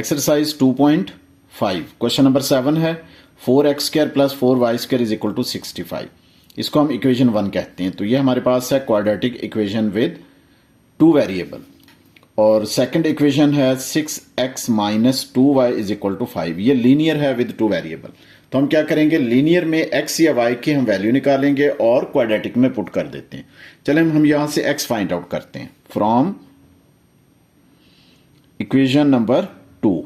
Exercise 2.5 question number 7 है 4x² plus 4y² is equal to 65। इसको हम इक्वेशन 1 कहते हैं। तो ये हमारे पास है quadratic equation with two variable, और सेकंड इक्वेशन है 6x minus 2y is equal to 5। ये लीनियर है विद टू वेरिएबल। तो हम क्या करेंगे, लीनियर में x या y की हम वैल्यू निकालेंगे और क्वाड्रेटिक में पुट कर देते हैं। चलें हम यहां से x फाइंड आउट करते हैं फ्रॉम इक्वेशन नंबर 2।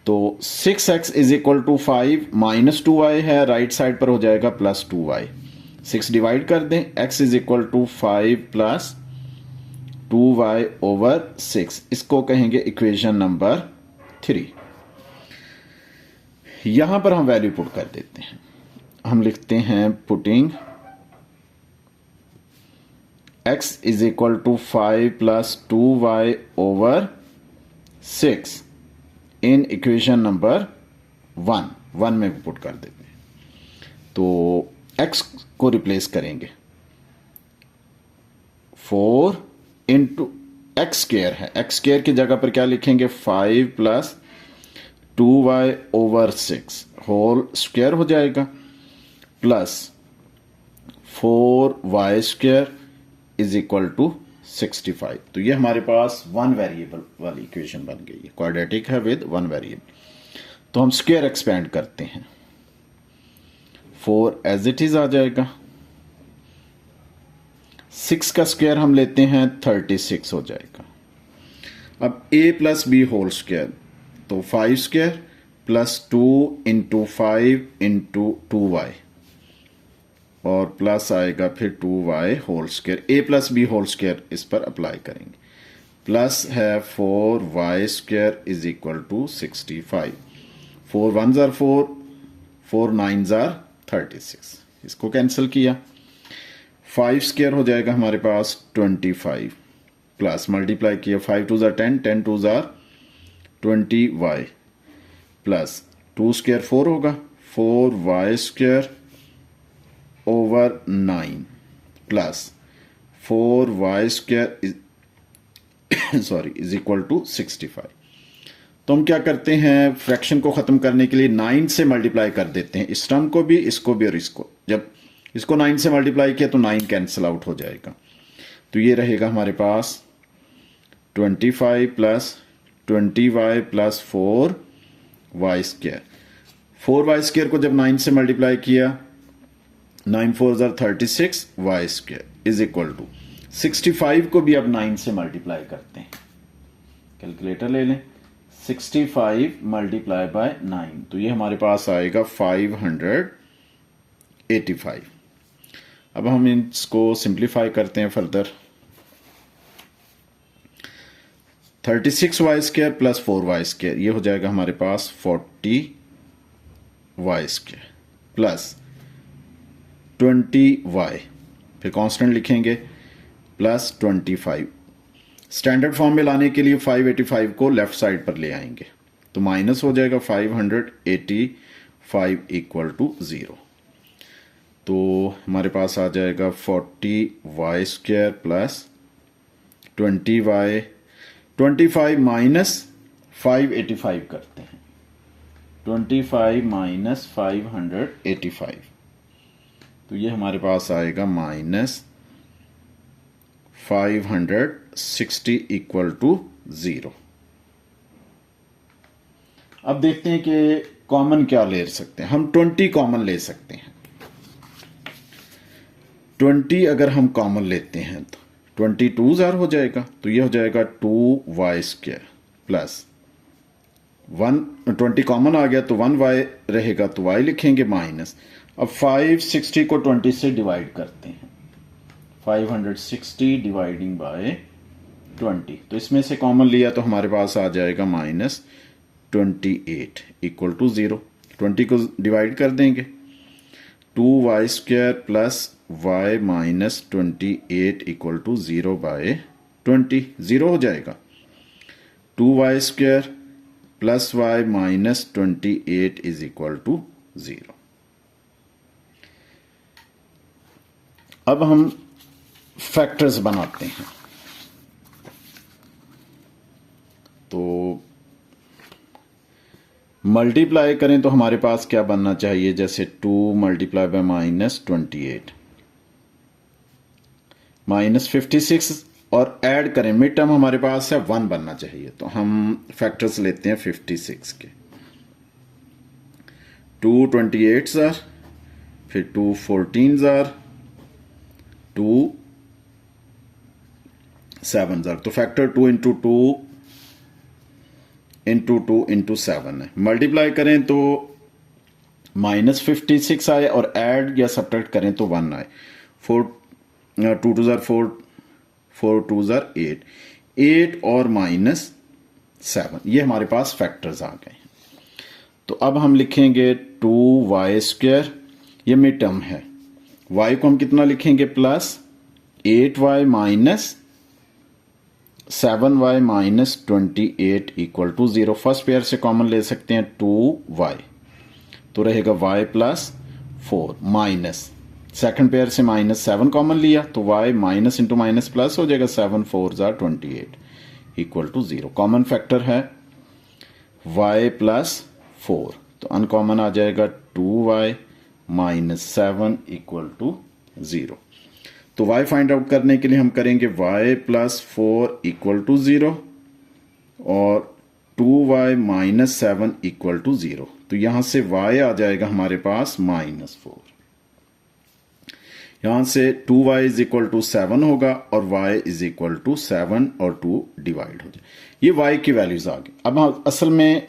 तो 6x is equal to 5 minus 2y है, राइट साइड पर हो जाएगा प्लस 2y। 6 डिवाइड कर दें, x is equal to 5 plus 2y over 6। इसको कहेंगे इक्वेशन नंबर 3। यहां पर हम वैल्यू पुट कर देते हैं। हम लिखते हैं putting x is equal to 5 plus 2y over 6 in equation number 1 में पुट कर देते हैं। तो x को रिप्लेस करेंगे, 4 इंटू एक्स स्क्वेयर है, एक्स स्क्वेयर की जगह पर क्या लिखेंगे 5 plus 2y over 6 whole square हो जाएगा, plus 4y square is equal to 65। तो ये हमारे पास वन वेरिएबल वाली इक्वेशन बन गई है, क्वाड्रेटिक है विद वन वेरिएबल। तो हम स्क्वायर एक्सपेंड करते हैं, 4 एज इट इज आ जाएगा, 6 का स्क्वायर हम लेते हैं 36 हो जाएगा। अब a plus b whole square, तो 5 square plus 2 into 5 into 2y और प्लस आएगा फिर 2y whole square. a plus b whole square इस पर अप्लाई करेंगे, प्लस है 4y square is equal to 65। 4 1s are 4, 4 9s are 36। इसको कैंसिल किया, 5 स्क्वायर हो जाएगा हमारे पास 25, प्लस मल्टीप्लाई किया 5 2s are 10, 10 2s are 20y, plus 2 square 4 होगा, 4y square over 9 plus 4y square is equal to 65। तो हम क्या करते हैं, फ्रैक्शन को खत्म करने के लिए 9 से मल्टीप्लाई कर देते हैं, इस टर्म को भी, इसको भी और इसको। जब इसको 9 से मल्टीप्लाई किया तो 9 कैंसिल आउट हो जाएगा। तो ये रहेगा हमारे पास 25 plus 20y plus 4y square. 4y square को जब 9 से मल्टीप्लाई किया, 9 4s are 36 y square is equal to 65 को भी अब 9 से मल्टीप्लाई करते हैं। कैलकुलेटर ले लें, 65 मल्टीप्लाई बाय 9, तो ये हमारे पास आएगा 585। अब हम इसको सिंप्लीफाई करते हैं further, 36y square plus 4y square, ये हो जाएगा हमारे पास 40y स्क्वायर प्लस 20y, फिर कांस्टेंट लिखेंगे, प्लस 25। स्टैंडर्ड फॉर्म में लाने के लिए 585 को लेफ्ट साइड पर ले आएंगे, तो माइनस हो जाएगा 585 इक्वल टू 0। तो हमारे पास आ जाएगा 40y square plus 20y, 25 minus 585 करते हैं, 25 माइनस 585, तो ये हमारे पास आएगा माइनस 560 इक्वल टू 0। अब देखते हैं कि कॉमन क्या ले सकते हैं। हम 20 कॉमन ले सकते हैं। 20 अगर हम कॉमन लेते हैं तो 22 हो जाएगा, तो ये हो जाएगा 2y स्क्वायर प्लस 20 कॉमन आ गया तो 1y रहेगा, तो y लिखेंगे माइनस। अब 560 को 20 से डिवाइड करते हैं, 560 डिवाइडिंग बाय 20, तो इसमें से कॉमन लिया तो हमारे पास आ जाएगा माइनस 28 इक्वल टू 0। 20 को डिवाइड कर देंगे, 2y square plus y minus 28 equal to 0 by 20, 0 हो जाएगा। 2y square plus y minus 28 is equal to 0। अब हम फैक्टर्स बनाते हैं। तो मल्टीप्लाई करें तो हमारे पास क्या बनना चाहिए, जैसे 2 मल्टीप्लाई बाय -28 -56 और ऐड करें, मिड टर्म हमारे पास है 1 बनना चाहिए, तो हम फैक्टर्स लेते हैं 56 के। 2 28 जार, फिर 2 14 जार, 2 7 जार, तो फैक्टर 2 इंटू 2 इंटू 2 इंटू 7 है। मल्टीप्लाई करें तो -56 आए और ऐड या सब्ट्रैक्ट करें तो 1 आए। 2 2 जार 4, 4 2 जार 8, 8 और -7, ये हमारे पास फैक्टर्स आ गए। तो अब हम लिखेंगे 2y², ये मिड टर्म है, y को हम कितना लिखेंगे plus 8y minus 7y minus 28 equal to 0। First pair से कॉमन ले सकते हैं 2y, तो रहेगा y plus 4 minus second pair से -7 कॉमन लिया तो y minus into minus plus हो जाएगा, 7 4 जार 28 इक्वल टू 0। कॉमन फैक्टर है y प्लस 4, तो अनकॉमन आ जाएगा 2y माइनस 7 इक्वल टू 0। तो y फाइंड आउट करने के लिए हम करेंगे y प्लस 4 इक्वल टू 0 और 2y माइनस 7 इक्वल टू 0। तो यहां से y आ जाएगा हमारे पास -4, यहां से 2y इज इक्वल टू 7 होगा और y इज इक्वल टू 7 और 2 डिवाइड हो जाए। ये y की वैल्यूज आ गई। अब हम असल में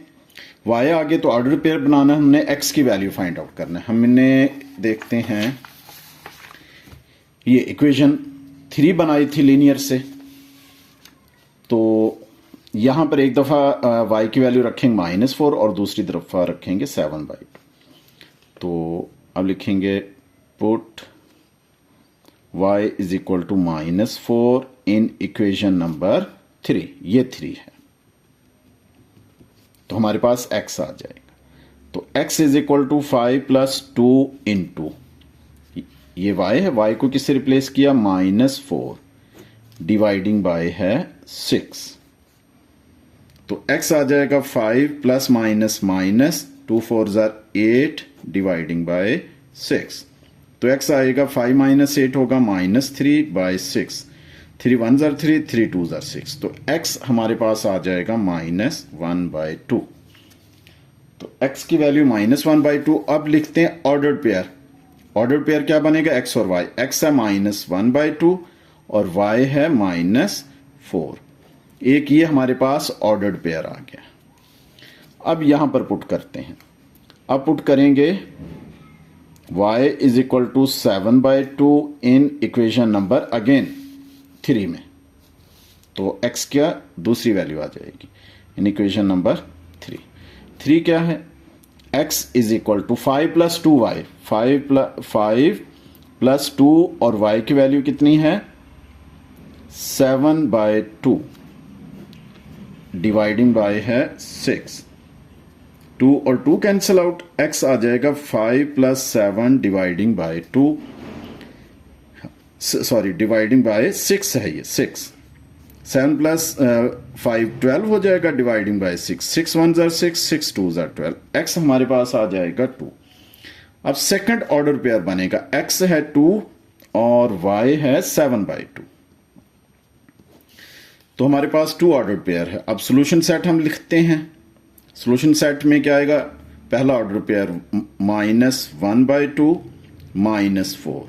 y आगे तो ऑर्डर पेयर बनाना है, हमने x की वैल्यू फाइंड आउट करना है। हमने देखते हैं ये इक्वेशन 3 बनाई थी लीनियर से, तो यहां पर एक दफा y की वैल्यू रखेंगे -4 और दूसरी दफा रखेंगे 7/2। तो अब लिखेंगे put y is equal to -4 in equation number 3, ये 3 है, तो हमारे पास x आ जाएगा। तो x is equal to 5 plus 2 into, ये y है, y को किससे रिप्लेस किया, -4 डिवाइडिंग बाय है 6, तो x आ जाएगा 5 plus minus minus 2 4 jar 8 dividing by 6, तो x आएगा 5 माइनस 8 होगा -3 बाय 6, 3 1 जार 3, 3 2 जार 6, तो x हमारे पास आ जाएगा -1/2। तो x की वैल्यू -1/2। अब लिखते हैं ऑर्डर्ड पेयर। ऑर्डर पेयर क्या बनेगा, x और y। x है -1/2 और y है -4। एक ये हमारे पास ऑर्डर्ड पेयर आ गया। अब यहां पर पुट करते हैं। अब पुट करेंगे y is equal to 7/2 in equation number again 3 में, तो x क्या दूसरी वैल्यू आ जाएगी इन इक्वेशन नंबर 3 क्या है, x is equal to 5 plus 2y, 5 plus 2 और y की वैल्यू कितनी है 7/2 डिवाइडिंग बाय है 6, 2 और 2 कैंसिल आउट, x आ जाएगा 5 plus 7 dividing by 2, sorry dividing by 6 है, ये 6, 7 प्लस 5 12 हो जाएगा dividing by 6, 6 1 jar 6, 6 2 jar 12, x हमारे पास आ जाएगा 2। अब सेकंड ऑर्डर पेयर बनेगा, x है 2 और y है 7/2, तो हमारे पास 2 ऑर्डर पेयर है। अब सॉल्यूशन सेट हम लिखते हैं। सॉल्यूशन सेट में क्या आएगा, पहला ऑर्डर पेयर -1/2 -4,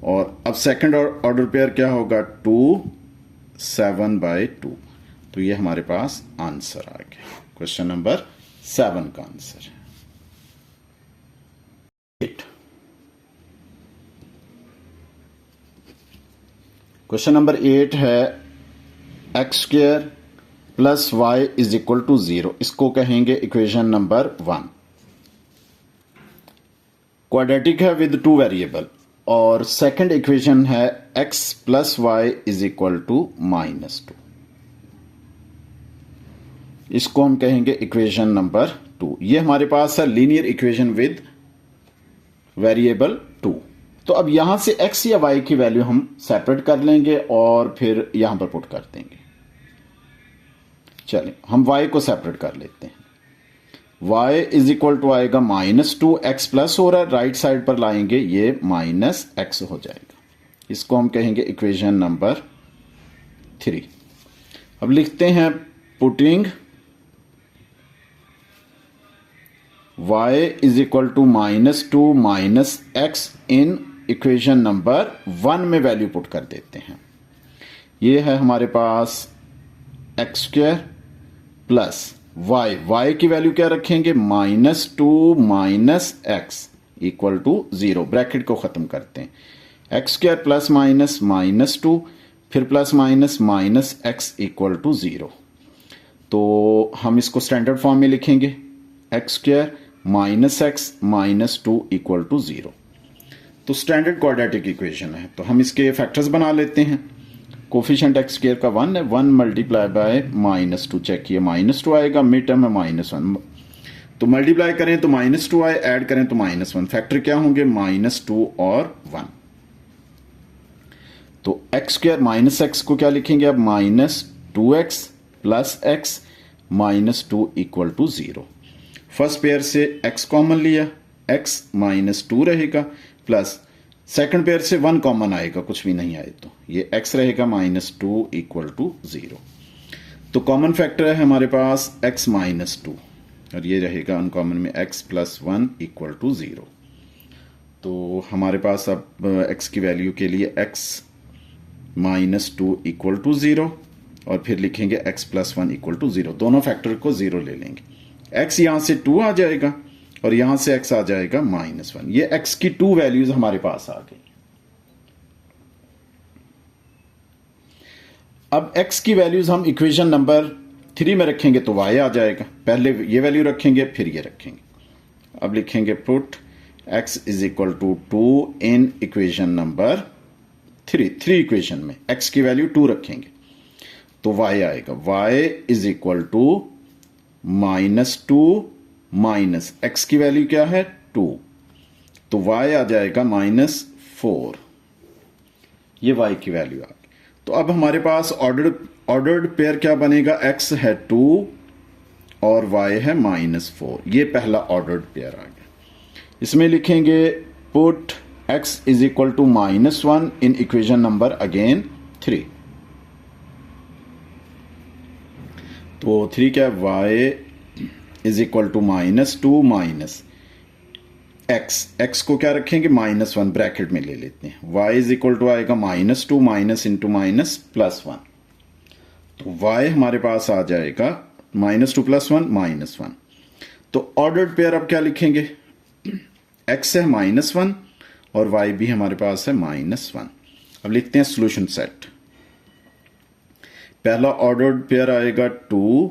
और अब सेकंड ऑर्डर पेयर क्या होगा 2 7/2, तो ये हमारे पास आंसर आ गया। क्वेश्चन नंबर 7 का आंसर है 8। क्वेश्चन नंबर 8 है x² plus y is equal to 0, इसको कहेंगे इक्वेशन नंबर 1। क्वाड्रेटिक है विद 2 वेरिएबल, और सेकंड इक्वेशन है x plus y is equal to -2, इसको हम कहेंगे इक्वेशन नंबर 2। ये हमारे पास है लीनियर इक्वेशन विद वेरिएबल 2। तो अब यहां से x या y की वैल्यू हम सेपरेट कर लेंगे और फिर यहां पर पुट कर देंगे। चलिए हम y को सेपरेट कर लेते हैं। y इज इक्वल टू आएगा -2, x प्लस हो रहा है, राइट साइड पर लाएंगे ये -x हो जाएगा। इसको हम कहेंगे इक्वेशन नंबर 3। अब लिखते हैं putting y is equal to -2 -x in equation number 1 में वैल्यू पुट कर देते हैं। ये है हमारे पास x² प्लस y की वैल्यू क्या रखेंगे, -2 -x इक्वल टू 0। ब्रैकेट को खत्म करते हैं। x² प्लस माइनस -2 फिर plus minus -x equal to 0। तो हम इसको स्टैंडर्ड फॉर्म में लिखेंगे, x² -x -2 इक्वल टू 0। तो स्टैंडर्ड क्वाड्रेटिक इक्वेशन है। तो हम इसके फैक्टर्स बना लेते हैं। कोफिशिएंट x² का 1 है, 1 मल्टीप्लाई बाय -2, चेक किए -2 आएगा, मिड टर्म है -1। तो मल्टीप्लाई करें तो -2 आए, ऐड करें तो -1। फैक्टर क्या होंगे, -2 और 1। तो x² -x को क्या लिखेंगे अब, -2x plus x -2 equal to 0। First pair से x कॉमन लिया, x -2 रहेगा, प्लस सेकंड पेयर से 1 कॉमन आएगा, कुछ भी नहीं आए तो ये x रहेगा -2 इक्वल टू 0। तो कॉमन फैक्टर है हमारे पास x -2 और ये रहेगा अनकॉमन में x प्लस 1 इक्वल टू 0। तो हमारे पास अब x की वैल्यू के लिए x -2 इक्वल टू 0 और फिर लिखेंगे x प्लस 1 इक्वल टू 0। दोनों फैक्टर को 0 ले लेंगे। x यहां से 2 आ जाएगा और यहां से x आ जाएगा -1। ये x की 2 वैल्यूज हमारे पास आ गई। अब x की वैल्यूज हम इक्वेशन नंबर 3 में रखेंगे तो y आ जाएगा। पहले ये वैल्यू रखेंगे फिर ये रखेंगे। अब लिखेंगे put x is equal to 2 in equation number 3 equation में x की वैल्यू 2 रखेंगे तो y आएगा, y is equal to -2 minus x की वैल्यू क्या है 2, तो y आ जाएगा -4। ये y की वैल्यू आ गई। तो अब हमारे पास ऑर्डर्ड पेयर क्या बनेगा, x है 2 और y है -4। ये पहला ऑर्डर्ड पेयर आ गया। इसमें लिखेंगे put x is equal to -1 in equation number again 3। तो 3 क्या है, y is equal to -2 minus x को क्या रखेंगे -1, ब्रैकेट में ले लेते हैं। y इज इक्वल टू आएगा -2 माइनस इंटू माइनस +1। तो y हमारे पास आ जाएगा -2 + 1 -1। तो ऑर्डर्ड पेयर अब क्या लिखेंगे, x है -1 और y भी हमारे पास है -1। अब लिखते हैं सॉल्यूशन सेट। पहला ऑर्डर्ड पेयर आएगा 2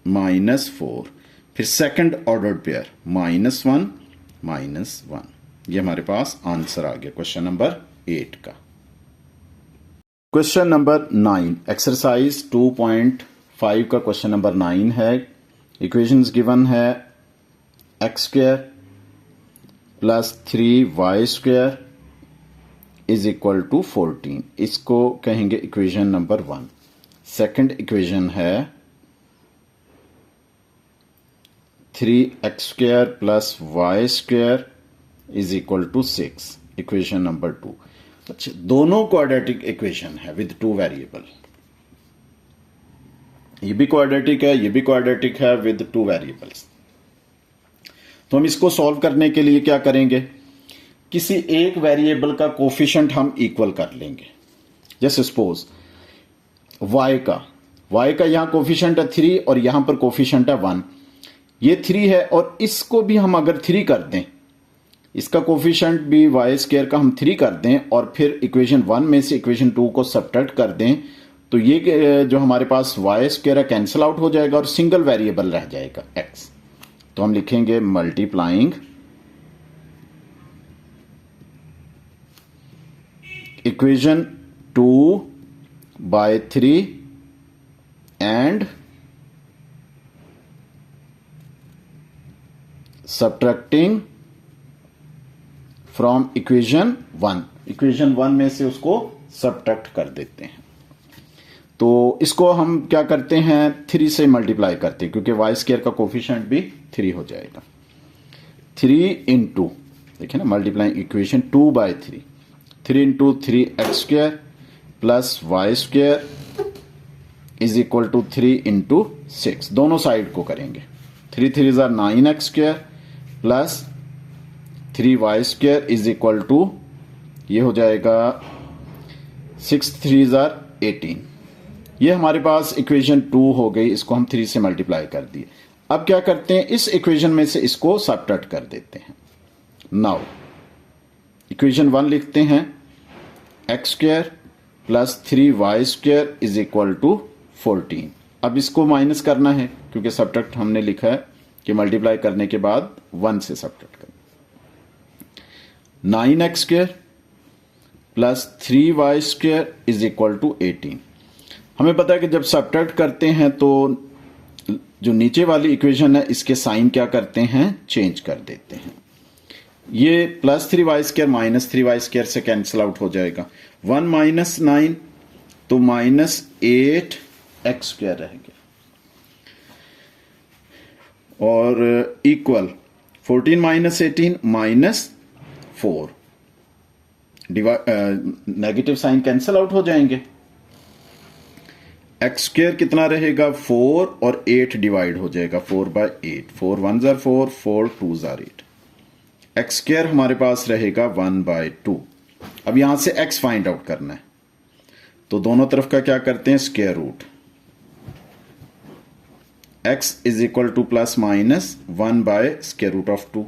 -4, फिर सेकंड ऑर्डर्ड पेयर -1 -1। ये हमारे पास आंसर आ गया क्वेश्चन नंबर 8 का। क्वेश्चन नंबर 9 एक्सरसाइज 2.5 का क्वेश्चन नंबर 9 है। इक्वेशंस गिवन है x² plus 3y² is equal to 14। इसको कहेंगे इक्वेशन नंबर 1। सेकंड इक्वेशन है 3x² plus y² is equal to 6, equation number 2। अच्छा, दोनों क्वाड्रेटिक इक्वेशन है विद 2 वेरिएबल। ये भी क्वाड्रेटिक है, ये भी क्वाड्रेटिक है विद 2 वेरिएबल्स। तो हम इसको सॉल्व करने के लिए क्या करेंगे, किसी एक वेरिएबल का कोफिशिएंट हम इक्वल कर लेंगे। जैसे सपोज y का यहां कोफिशिएंट है 3 और यहां पर कोफिशिएंट है 1। ये 3 है और इसको भी हम अगर 3 कर दें, इसका कोफिशिएंट भी y² का हम 3 कर दें और फिर इक्वेशन 1 में से इक्वेशन 2 को सब्ट्रैक्ट कर दें, तो ये जो हमारे पास y² है कैंसिल आउट हो जाएगा और सिंगल वेरिएबल रह जाएगा x। तो हम लिखेंगे multiplying equation 2 by 3 and subtracting from equation 1। Equation 1 में से उसको सब्ट्रैक्ट कर देते हैं। तो इसको हम क्या करते हैं 3 से मल्टीप्लाई करते हैं क्योंकि वाई स्क्वायर का कोफिशिएंट भी 3 हो जाएगा। 3 इंटू देखिए ना multiplying equation 2/3 3 into 3x² plus y square is equal to 3 into 6 दोनों साइड को करेंगे। 3 3 ज़ा 9x² plus 3y² is equal to ये हो जाएगा 6 3 ज़ा 18। ये हमारे पास इक्वेशन 2 हो गई, इसको हम 3 से मल्टीप्लाई कर दिए। अब क्या करते हैं इस इक्वेशन में से इसको सबट्रैक्ट कर देते हैं। नाउ इक्वेशन 1 लिखते हैं x² plus 3y² is equal to 14। अब इसको माइनस करना है क्योंकि सबट्रैक्ट हमने लिखा है कि मल्टीप्लाई करने के बाद 1 से सबट्रैक्ट करना। 9x² plus 3y² is equal to 18। हमें पता है कि जब सबट्रैक्ट करते हैं तो जो नीचे वाली इक्वेशन है इसके साइन क्या करते हैं चेंज कर देते हैं। ये प्लस 3y² माइनस 3y² से कैंसिल आउट हो जाएगा। 1 माइनस 9 तो माइनस 8x² रहेगा और equal 14 minus 18 minus 4। Negative sign cancel out हो जाएंगे। x² कितना रहेगा 4 और 8 डिवाइड हो जाएगा 4/8। 4 1 ज़ा 4 4 2 ज़ा 8। x² हमारे पास रहेगा 1/2। अब यहां से x फाइंड आउट करना है तो दोनों तरफ का क्या करते हैं square root. x is equal to plus minus 1/√2।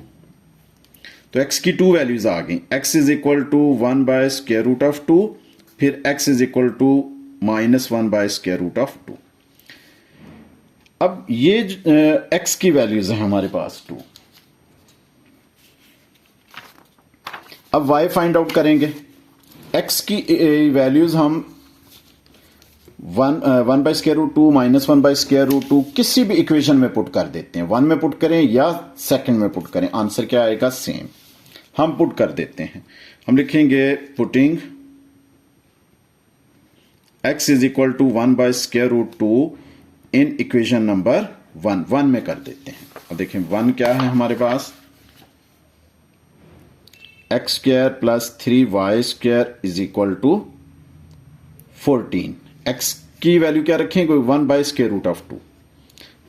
तो x की 2 वैल्यूज आ गई। x इज इक्वल टू 1/√2 फिर x is equal to minus 1/√2। अब ये x की वैल्यूज है हमारे पास 2। अब y फाइंड आउट करेंगे। x की वैल्यूज हम 1/√2 माइनस 1/√2 किसी भी इक्वेशन में पुट कर देते हैं। 1 में पुट करें या सेकंड में पुट करें आंसर क्या आएगा सेम। हम पुट कर देते हैं। हम लिखेंगे putting x is equal to 1/√2 in equation number 1 में कर देते हैं। अब देखें 1 क्या है हमारे पास x² plus 3y² is equal to 14। x की वैल्यू क्या रखेंगे 1/√2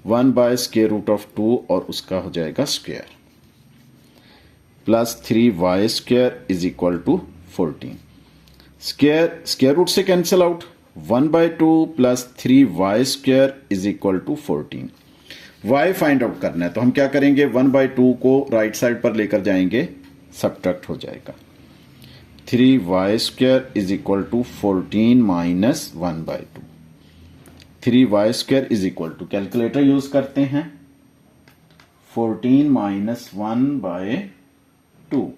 1/√2 और उसका हो जाएगा square plus 3y² is equal to 14। Square root से cancel out 1/2 plus 3y² is equal to 14। y find out करना है तो हम क्या करेंगे 1/2 को राइट साइड पर लेकर जाएंगे सबट्रैक्ट हो जाएगा। 3y² is equal to 14 minus 1/2। 3y² is equal to calculator use करते हैं 14 माइनस 1/2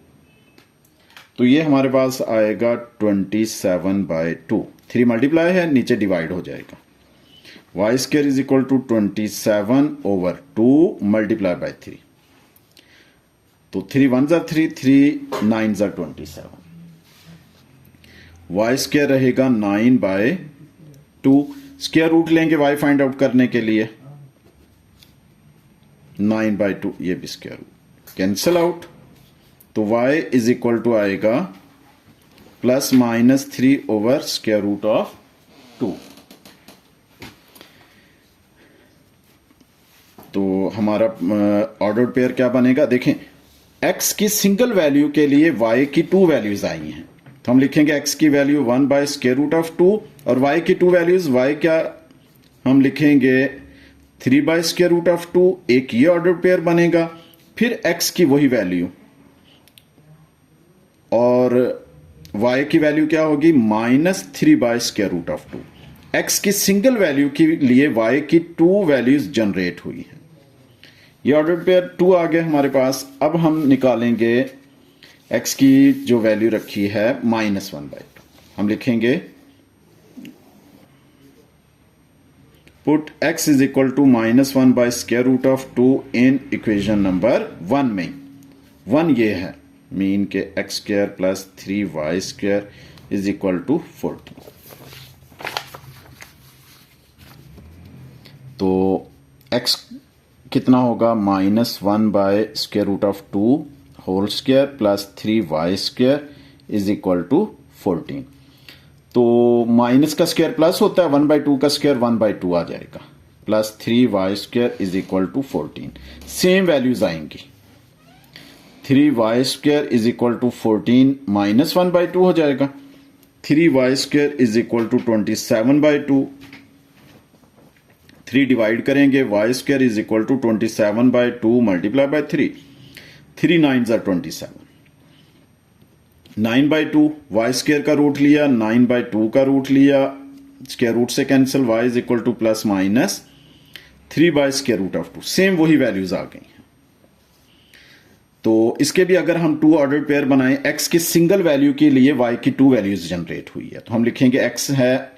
तो ये हमारे पास आएगा 27/2। 3 मल्टीप्लाई है नीचे डिवाइड हो जाएगा। y² is equal to 27/2 multiply by 3 तो 3 1 ज़ा 3 3 9 ज़ा 27। y² रहेगा 9/2। स्क्वायर रूट लेंगे y फाइंड आउट करने के लिए 9/2 ये भी स्क्वायर रूट कैंसिल आउट तो y इज इक्वल टू आएगा प्लस माइनस 3/√2। तो हमारा ऑर्डर्ड पेयर क्या बनेगा देखें x की सिंगल वैल्यू के लिए y की 2 वैल्यूज आई हैं तो हम लिखेंगे x की वैल्यू 1/√2 और y की 2 वैल्यूज y क्या हम लिखेंगे 3/√2। एक ये ऑर्डर पेयर बनेगा फिर x की वही वैल्यू और y की वैल्यू क्या होगी माइनस 3/√2। x की सिंगल वैल्यू के लिए y की 2 वैल्यूज जनरेट हुई है। ये ऑर्डर पेयर 2 आ गया हमारे पास। अब हम निकालेंगे x की जो वैल्यू रखी है -1/2। हम लिखेंगे put x is equal to -1/√2 in equation number 1 में 1 ये है मीन के x² plus 3y² is equal to 14। तो x कितना होगा, -1/√2 whole square plus 3y² is equal to 14। तो माइनस का स्क्वायर प्लस होता है, 1/2 का स्क्वायर 1/2 आ जाएगा, plus 3y² is equal to 14। Same values आएंगी, 3y² is equal to 14 minus 1/2 हो जाएगा, 3y² is equal to 27/2। 3 divide करेंगे, y² is equal to 27/2 multiply by 3, 3 9 ज़ा 27, 9/2 y² का रूट लिया, 9/2 का रूट लिया, स्क्वायर रूट से cancel, y is equal to plus minus 3/√2। Same वही वैल्यूज आ गई हैं। तो इसके भी अगर हम 2 ऑर्डर्ड पेयर बनाएं, x की सिंगल वैल्यू के लिए y की 2 वैल्यूज जनरेट हुई है, तो हम लिखेंगे x है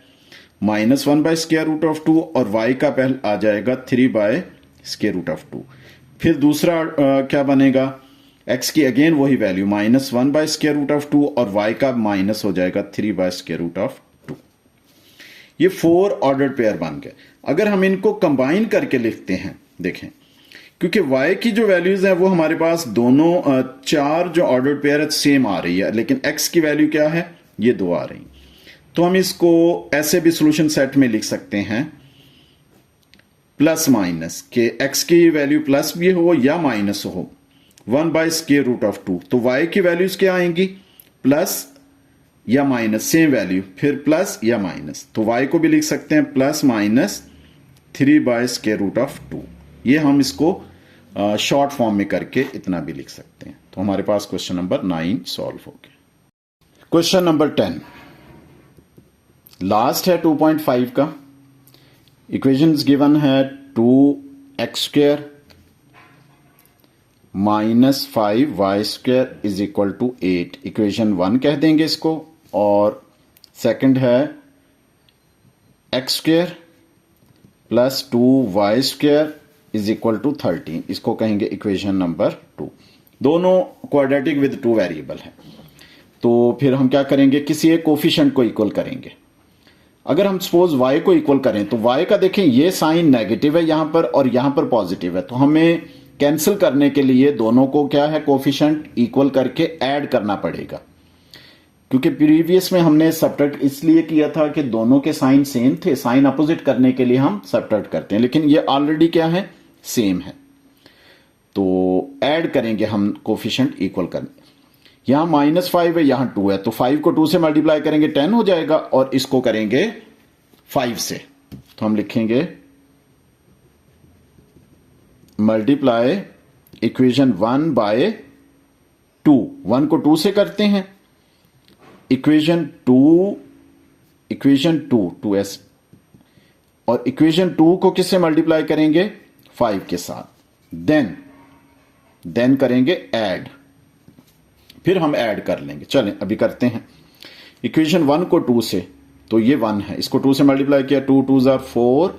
-1/√2 और y का पहले आ जाएगा 3/√2। फिर दूसरा क्या बनेगा, x की अगेन वही वैल्यू -1/√2 और y का माइनस हो जाएगा 3/√2। ये 4 ऑर्डर्ड पेयर बन गए। अगर हम इनको कंबाइन करके लिखते हैं, देखें, क्योंकि y की जो वैल्यूज है वो हमारे पास दोनों 4 जो ऑर्डर्ड पेयर है सेम आ रही है, लेकिन x की वैल्यू क्या है, ये 2 आ रही। तो हम इसको ऐसे भी सॉल्यूशन सेट में लिख सकते हैं, प्लस माइनस के x की वैल्यू प्लस भी हो या माइनस हो, 1/√2। तो y की वैल्यूज क्या आएंगी, प्लस या माइनस, सेम वैल्यू, फिर प्लस या माइनस। तो y को भी लिख सकते हैं प्लस माइनस 3/√2। ये हम इसको शॉर्ट फॉर्म में करके इतना भी लिख सकते हैं। तो हमारे पास क्वेश्चन नंबर 9 सॉल्व हो गया। क्वेश्चन नंबर 10 लास्ट है 2.5 का। इक्वेशंस गिवन है 2x² -5y² is equal to 8, equation 1 कह देंगे इसको, और सेकंड है x² plus 2y² is equal to 13, इसको कहेंगे इक्वेशन नंबर 2। दोनों क्वाड्रेटिक विद 2 वेरिएबल है। तो फिर हम क्या करेंगे, किसी एक कोफिशिएंट को इक्वल करेंगे। अगर हम सपोज y को इक्वल करें तो y का देखें ये साइन नेगेटिव है यहां पर और यहां पर पॉजिटिव है, तो हमें कैंसिल करने के लिए दोनों को क्या है, कोफिशिएंट इक्वल करके ऐड करना पड़ेगा। क्योंकि प्रीवियस में हमने सब्ट्रैक्ट इसलिए किया था कि दोनों के साइन सेम थे, साइन अपोजिट करने के लिए हम सब्ट्रैक्ट करते हैं, लेकिन ये ऑलरेडी क्या है, सेम है। तो ऐड करेंगे हम कोफिशिएंट इक्वल करने, यहां -5 है यहां 2 है, तो 5 को 2 से मल्टीप्लाई करेंगे 10 हो जाएगा, और इसको करेंगे 5 से, तो हम लिखेंगे मल्टीप्लाई इक्वेशन 1/2, 1 को 2 से करते हैं, इक्वेशन 2s, और इक्वेशन 2 को किससे मल्टीप्लाई करेंगे, 5 के साथ, देन करेंगे ऐड, फिर हम ऐड कर लेंगे। चलें अभी करते हैं। इक्वेशन 1 को 2 से, तो ये 1 है, इसको 2 से मल्टीप्लाई किया, 2 2 ज़ा 4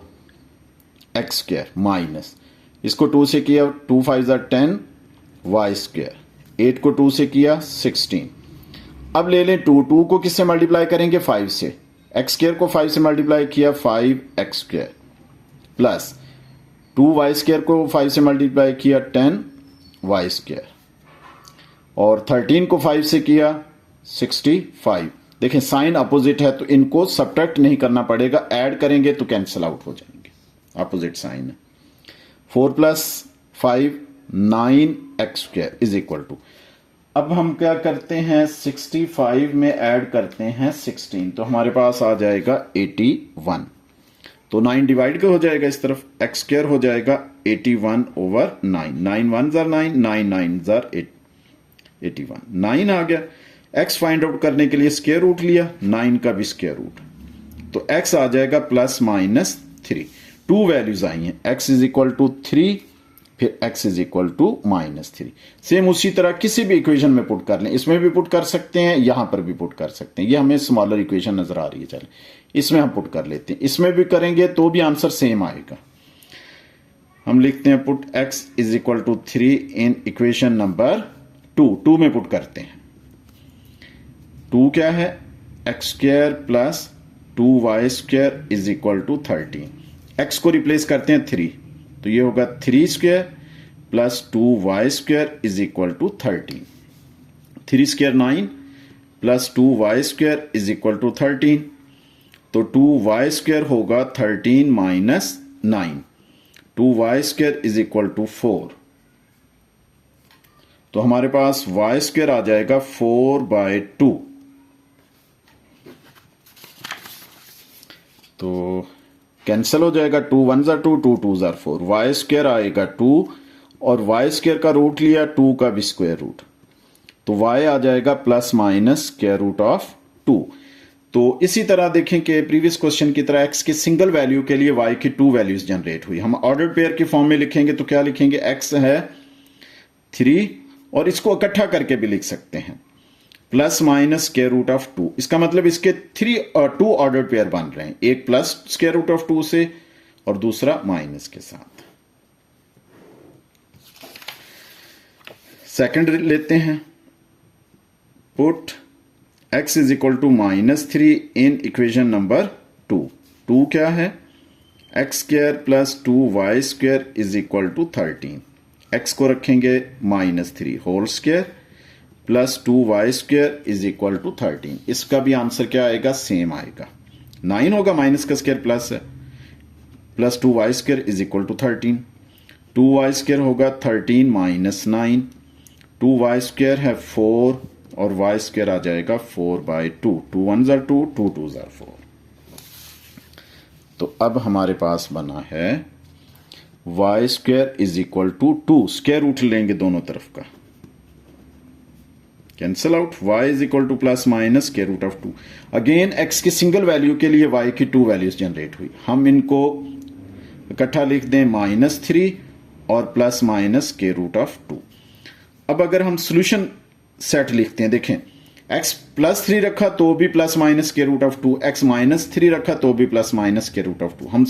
x² माइनस, इसको 2 से किया, 2 5 ज़ा 10 y², 8 को 2 से किया 16। अब ले लें 2 को किससे मल्टीप्लाई करेंगे, 5 से, x² को 5 से मल्टीप्लाई किया 5x² प्लस 2y² को 5 से मल्टीप्लाई किया 10y², और 13 को 5 से किया 65। देखें साइन अपोजिट है तो इनको सब्ट्रैक्ट नहीं करना पड़ेगा, ऐड करेंगे तो कैंसिल आउट हो जाएंगे, अपोजिट साइन है। 4 + 5 9x² इज इक्वल टू, अब हम क्या करते हैं, 65 में ऐड करते हैं 16, तो हमारे पास आ जाएगा 81। तो 9 डिवाइड हो जाएगा इस तरफ, x² हो जाएगा 81/9, 9 1 ज़ा 9, 9 9 ज़ा 81, 9 आ गया। x फाइंड आउट करने के लिए स्क्वायर रूट लिया, 9 का भी स्क्वायर रूट, तो x आ जाएगा +-3। 2 वैल्यूज आई हैं, x इज इक्वल टू 3, फिर x is equal to -3। Same उसी तरह किसी भी इक्वेशन में पुट कर लें, इसमें भी पुट कर सकते हैं, यहां पर भी पुट कर सकते हैं। ये हमें स्मॉलर इक्वेशन नजर आ रही है, चलें इसमें हम पुट कर लेते हैं, इसमें भी करेंगे तो भी आंसर सेम आएगा। हम लिखते हैं put x is equal to 3 in equation number 2 में पुट करते हैं। 2 क्या है, x² plus 2y² is equal to 13। x को रिप्लेस करते हैं 3, तो ये होगा 3 square plus 2y square is equal to 13। 3 square 9 plus 2y square is equal to 13, तो 2y स्क्वायर होगा 13 minus 9, 2y square is equal to 4। तो हमारे पास y स्क्वायर आ जाएगा 4/2। तो कैंसिल हो जाएगा, 2 1 ज़ा 2, 2 2 ज़ा 4, वाई स्क्वायर आएगा 2 और वाई स्क्वायर का रूट लिया 2 का भी स्क्वायर रूट, तो y आ जाएगा plus minus square root of 2। तो इसी तरह देखें कि प्रीवियस क्वेश्चन की तरह x के सिंगल वैल्यू के लिए y की 2 वैल्यूज जनरेट हुई। हम ऑर्डर्ड पेयर के फॉर्म में लिखेंगे तो क्या लिखेंगे, x है 3 और इसको इकट्ठा करके भी लिख सकते हैं plus minus square root of 2। इसका मतलब इसके 3 और 2 ऑर्डर्ड पेयर बन रहे हैं, एक प्लस स्क्वायर रूट ऑफ 2 से और दूसरा माइनस के साथ। सेकंड लेते हैं, put x is equal to -3 in equation number 2। 2 क्या है, x square plus 2y square is equal to 13। x को रखेंगे -3 whole square plus 2y square is equal to 13। इसका भी आंसर क्या आएगा, सेम आएगा, 9 होगा, माइनस का स्क्वायर प्लस है, plus 2y square is equal to 13। 2y square होगा 13 माइनस 9, 2y स्क्वायर है 4 और y स्क्वायर आ जाएगा 4/2, 2 1 ज़ा 2, 2 2 ज़ा 4। तो अब हमारे पास बना है y square is equal to 2, square root लेंगे दोनों तरफ का, cancel out, y is equal to plus minus square root of 2। Again x की सिंगल वैल्यू के लिए y की 2 वैल्यूज जनरेट हुई, हम इनको इकट्ठा लिख दें -3 और plus minus square root of 2। अब अगर हम सॉल्यूशन सेट लिखते हैं, देखें x +3 रखा तो भी plus minus square root of 2, x -3 रखा तो भी plus minus square root of 2। हम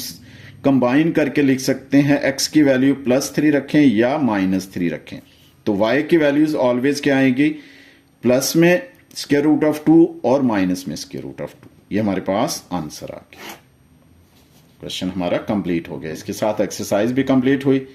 कंबाइन करके लिख सकते हैं, x की वैल्यू +3 रखें या -3 रखें, तो y की वैल्यूज ऑलवेज क्या आएगी, प्लस में स्क्वायर रूट ऑफ 2 और माइनस में स्क्वायर रूट ऑफ 2। ये हमारे पास आंसर आ गया। क्वेश्चन हमारा कंप्लीट हो गया, इसके साथ एक्सरसाइज भी कंप्लीट हुई।